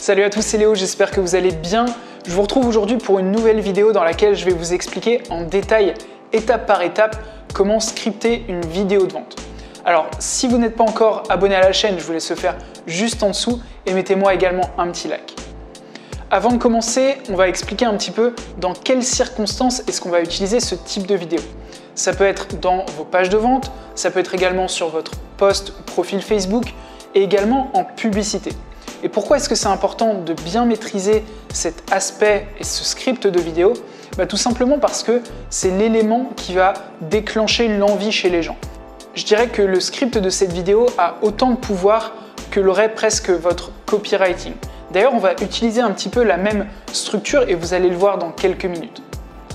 Salut à tous, c'est Léo, j'espère que vous allez bien. Je vous retrouve aujourd'hui pour une nouvelle vidéo dans laquelle je vais vous expliquer en détail, étape par étape, comment scripter une vidéo de vente. Alors, si vous n'êtes pas encore abonné à la chaîne, je vous laisse le faire juste en dessous et mettez-moi également un petit like. Avant de commencer, on va expliquer un petit peu dans quelles circonstances est-ce qu'on va utiliser ce type de vidéo. Ça peut être dans vos pages de vente, ça peut être également sur votre post ou profil Facebook et également en publicité. Et pourquoi est-ce que c'est important de bien maîtriser cet aspect et ce script de vidéo? Tout simplement parce que c'est l'élément qui va déclencher l'envie chez les gens. Je dirais que le script de cette vidéo a autant de pouvoir que l'aurait presque votre copywriting. D'ailleurs, on va utiliser un petit peu la même structure et vous allez le voir dans quelques minutes.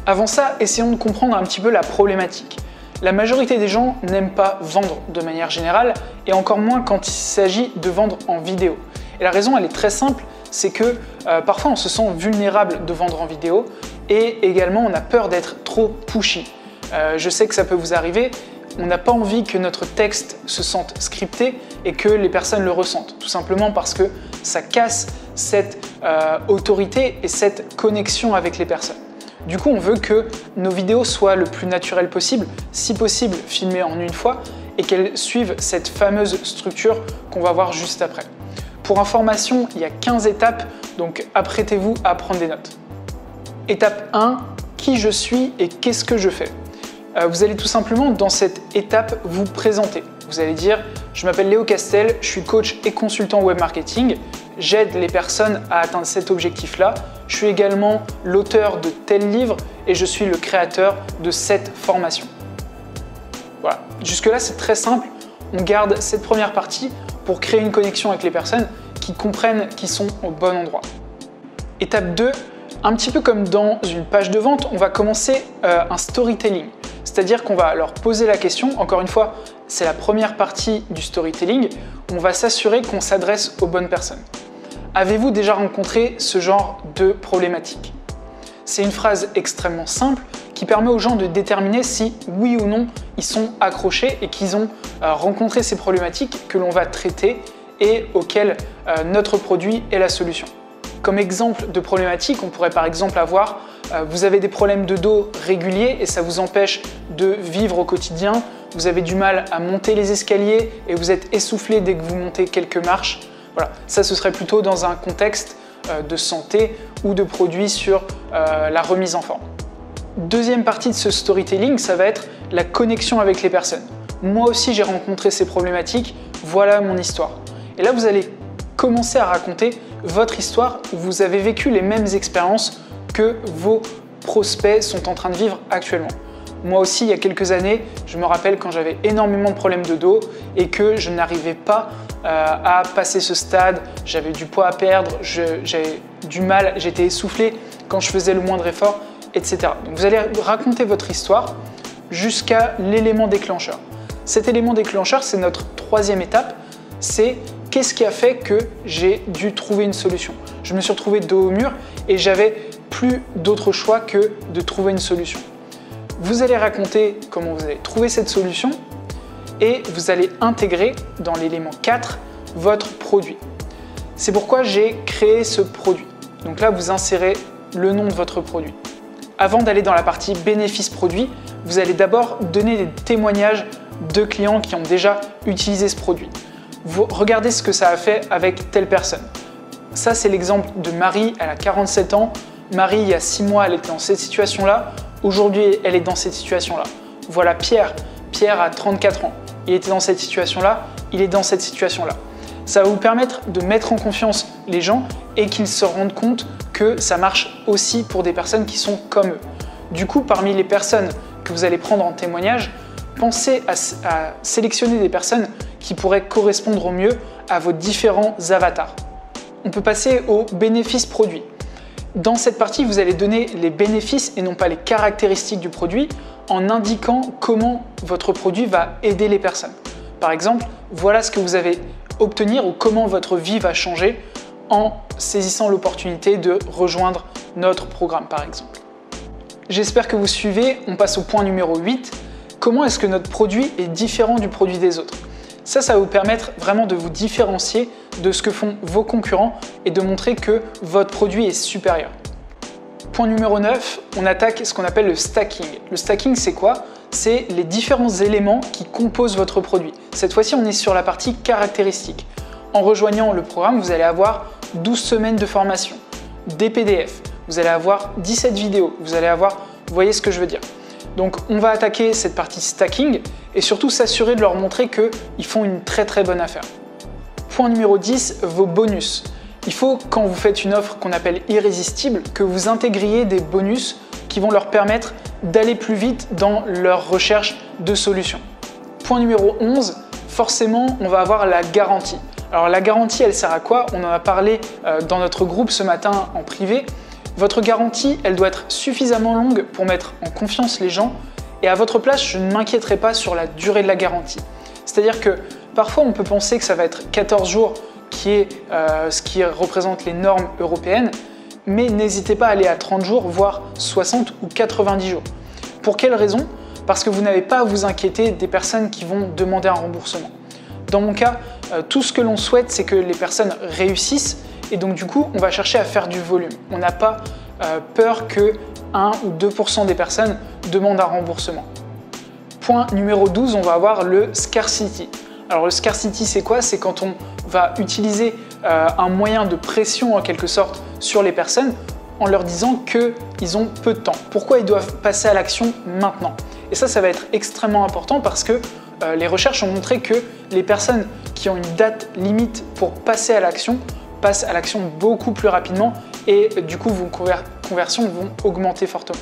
Avant ça, essayons de comprendre un petit peu la problématique. La majorité des gens n'aiment pas vendre de manière générale et encore moins quand il s'agit de vendre en vidéo. Et la raison, elle est très simple, c'est que parfois on se sent vulnérable de vendre en vidéo et également on a peur d'être trop pushy. Je sais que ça peut vous arriver, on n'a pas envie que notre texte se sente scripté et que les personnes le ressentent, tout simplement parce que ça casse cette autorité et cette connexion avec les personnes. Du coup, on veut que nos vidéos soient le plus naturelles possible, si possible filmées en une fois, et qu'elles suivent cette fameuse structure qu'on va voir juste après. Pour information, il y a 15 étapes, donc apprêtez-vous à prendre des notes. Étape 1, qui je suis et qu'est-ce que je fais? Vous allez tout simplement, dans cette étape, vous présenter. Vous allez dire, je m'appelle Léo Castel, je suis coach et consultant web marketing, j'aide les personnes à atteindre cet objectif-là, je suis également l'auteur de tel livre et je suis le créateur de cette formation. Voilà, jusque-là c'est très simple, on garde cette première partie pour créer une connexion avec les personnes qui comprennent qu'ils sont au bon endroit. Étape 2, un petit peu comme dans une page de vente, on va commencer un storytelling. C'est-à-dire qu'on va leur poser la question, encore une fois, c'est la première partie du storytelling, on va s'assurer qu'on s'adresse aux bonnes personnes. Avez-vous déjà rencontré ce genre de problématique? C'est une phrase extrêmement simple qui permet aux gens de déterminer si, oui ou non, ils sont accrochés et qu'ils ont rencontré ces problématiques que l'on va traiter et auxquelles notre produit est la solution. Comme exemple de problématique, on pourrait par exemple avoir vous avez des problèmes de dos réguliers et ça vous empêche de vivre au quotidien, vous avez du mal à monter les escaliers et vous êtes essoufflé dès que vous montez quelques marches. Voilà, ça ce serait plutôt dans un contexte de santé ou de produits sur la remise en forme. Deuxième partie de ce storytelling, ça va être la connexion avec les personnes. Moi aussi j'ai rencontré ces problématiques, voilà mon histoire. Et là vous allez commencer à raconter votre histoire où vous avez vécu les mêmes expériences que vos prospects sont en train de vivre actuellement. Moi aussi, il y a quelques années, je me rappelle quand j'avais énormément de problèmes de dos et que je n'arrivais pas à passer ce stade, j'avais du poids à perdre, j'avais du mal, j'étais essoufflé quand je faisais le moindre effort, etc. Donc vous allez raconter votre histoire jusqu'à l'élément déclencheur. Cet élément déclencheur, c'est notre troisième étape, c'est qu'est-ce qui a fait que j'ai dû trouver une solution. Je me suis retrouvé dos au mur et j'avais plus d'autre choix que de trouver une solution. Vous allez raconter comment vous avez trouvé cette solution et vous allez intégrer dans l'élément 4 votre produit. C'est pourquoi j'ai créé ce produit. Donc là, vous insérez le nom de votre produit. Avant d'aller dans la partie bénéfices produits, vous allez d'abord donner des témoignages de clients qui ont déjà utilisé ce produit. Vous regardez ce que ça a fait avec telle personne. Ça, c'est l'exemple de Marie, elle a 47 ans. Marie, il y a 6 mois, elle était dans cette situation-là. Aujourd'hui, elle est dans cette situation-là. Voilà Pierre. Pierre a 34 ans. Il était dans cette situation-là. Il est dans cette situation-là. Ça va vous permettre de mettre en confiance les gens et qu'ils se rendent compte que ça marche aussi pour des personnes qui sont comme eux. Du coup, parmi les personnes que vous allez prendre en témoignage, pensez à sélectionner des personnes qui pourraient correspondre au mieux à vos différents avatars. On peut passer aux bénéfices produits. Dans cette partie, vous allez donner les bénéfices et non pas les caractéristiques du produit en indiquant comment votre produit va aider les personnes. Par exemple, voilà ce que vous allez obtenir ou comment votre vie va changer en saisissant l'opportunité de rejoindre notre programme par exemple. J'espère que vous suivez, on passe au point numéro 8. Comment est-ce que notre produit est différent du produit des autres? Ça va vous permettre vraiment de vous différencier de ce que font vos concurrents et de montrer que votre produit est supérieur. Point numéro 9, on attaque ce qu'on appelle le stacking. Le stacking, c'est quoi? C'est les différents éléments qui composent votre produit. Cette fois-ci, on est sur la partie caractéristiques. En rejoignant le programme, vous allez avoir 12 semaines de formation, des PDF, vous allez avoir 17 vidéos, vous allez avoir, vous voyez ce que je veux dire. Donc on va attaquer cette partie stacking et surtout s'assurer de leur montrer qu'ils font une très bonne affaire. Point numéro 10, vos bonus. Il faut, quand vous faites une offre qu'on appelle irrésistible, que vous intégriez des bonus qui vont leur permettre d'aller plus vite dans leur recherche de solutions. Point numéro 11, forcément on va avoir la garantie. Alors la garantie, elle sert à quoi? On en a parlé dans notre groupe ce matin en privé. Votre garantie, elle doit être suffisamment longue pour mettre en confiance les gens et à votre place, je ne m'inquiéterai pas sur la durée de la garantie. C'est-à-dire que parfois, on peut penser que ça va être 14 jours qui est ce qui représente les normes européennes, mais n'hésitez pas à aller à 30 jours, voire 60 ou 90 jours. Pour quelle raison? Parce que vous n'avez pas à vous inquiéter des personnes qui vont demander un remboursement. Dans mon cas, tout ce que l'on souhaite, c'est que les personnes réussissent et donc du coup, on va chercher à faire du volume. On n'a pas peur que 1 ou 2% des personnes demandent un remboursement. Point numéro 12, on va avoir le scarcity. Alors le scarcity, c'est quoi? C'est quand on va utiliser un moyen de pression en quelque sorte sur les personnes en leur disant qu'ils ont peu de temps. Pourquoi ils doivent passer à l'action maintenant? Et ça va être extrêmement important parce que les recherches ont montré que les personnes qui ont une date limite pour passer à l'action passent à l'action beaucoup plus rapidement et du coup vos conversions vont augmenter fortement.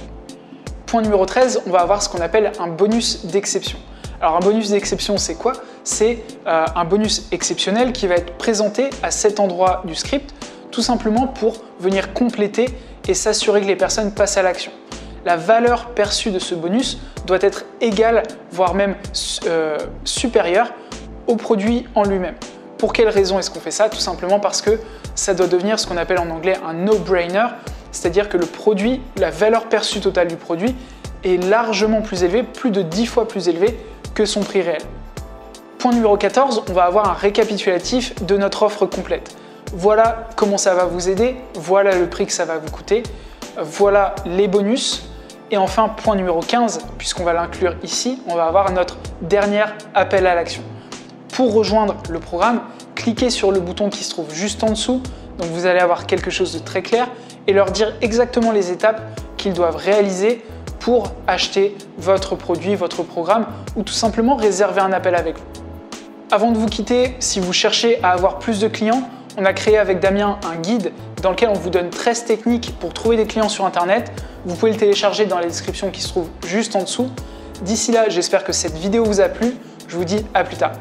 Point numéro 13, on va avoir ce qu'on appelle un bonus d'exception. Alors un bonus d'exception, c'est quoi? C'est un bonus exceptionnel qui va être présenté à cet endroit du script, tout simplement pour venir compléter et s'assurer que les personnes passent à l'action. La valeur perçue de ce bonus doit être égale, voire même supérieure au produit en lui-même. Pour quelle raison est-ce qu'on fait ça? Tout simplement parce que ça doit devenir ce qu'on appelle en anglais un no-brainer, c'est-à-dire que le produit, la valeur perçue totale du produit est largement plus élevée, plus de 10 fois plus élevée que son prix réel. Point numéro 14, on va avoir un récapitulatif de notre offre complète. Voilà comment ça va vous aider, voilà le prix que ça va vous coûter, voilà les bonus. Et enfin, point numéro 15, puisqu'on va l'inclure ici, on va avoir notre dernier appel à l'action. Pour rejoindre le programme, cliquez sur le bouton qui se trouve juste en dessous, donc vous allez avoir quelque chose de très clair et leur dire exactement les étapes qu'ils doivent réaliser pour acheter votre produit, votre programme ou tout simplement réserver un appel avec vous. Avant de vous quitter, si vous cherchez à avoir plus de clients, on a créé avec Damien un guide dans lequel on vous donne 13 techniques pour trouver des clients sur Internet. Vous pouvez le télécharger dans la description qui se trouve juste en dessous. D'ici là, j'espère que cette vidéo vous a plu. Je vous dis à plus tard.